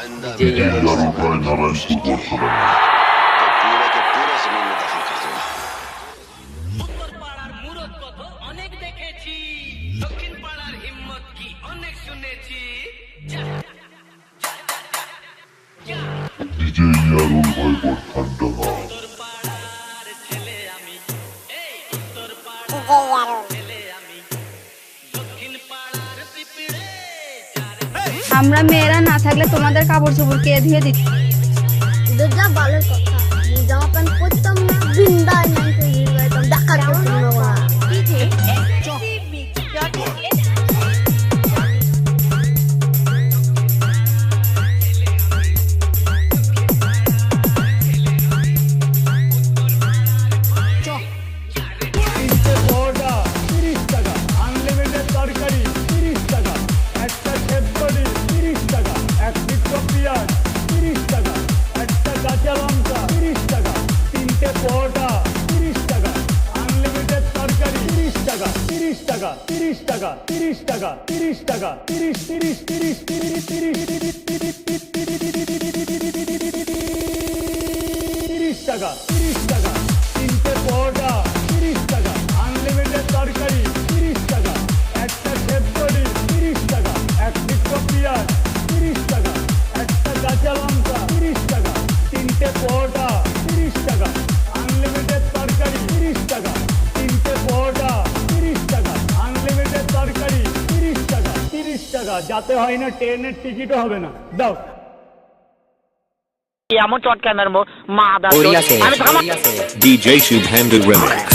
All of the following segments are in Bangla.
DJ Yaru भाई नारायणपुर बर्षा पूरा के पूरा जमीन में दफन कर दूंगा। উত্তর পাড়ার মুরত কত অনেক দেখেছি, দক্ষিণ পাড়ার হিম্মত কি অনেক শুনেছি। DJ Yaru भाई बर्षा উত্তর পাড়ার ছেলে আমি, এই উত্তর পাড়ার ছেলে আমি, দক্ষিণ পাড়ার পিঁপড়ে আমরা মেয়েরা না থাকলে তোমাদের কাপড় চোপড় কে ধুয়ে দিত? দুর্গা ভালো কথা, জামা প্যান্ট পরতাম না, বিন্দাস নাই তৈরি করতাম, দেখা করতাম না ওরা। যাতে হয় না ট্রেনের টিকিটও হবে না। দাও এমন চটকা মারবো মা দা DJ Shubhandu Remix.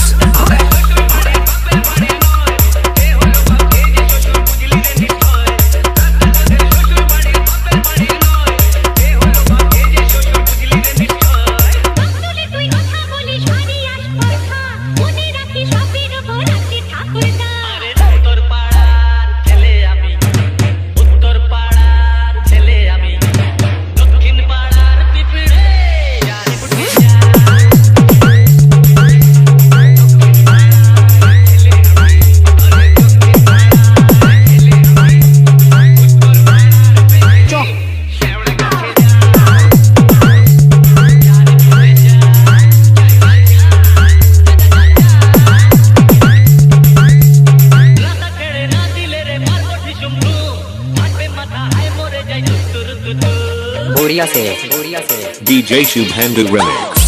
DJ Shubhandu Remix.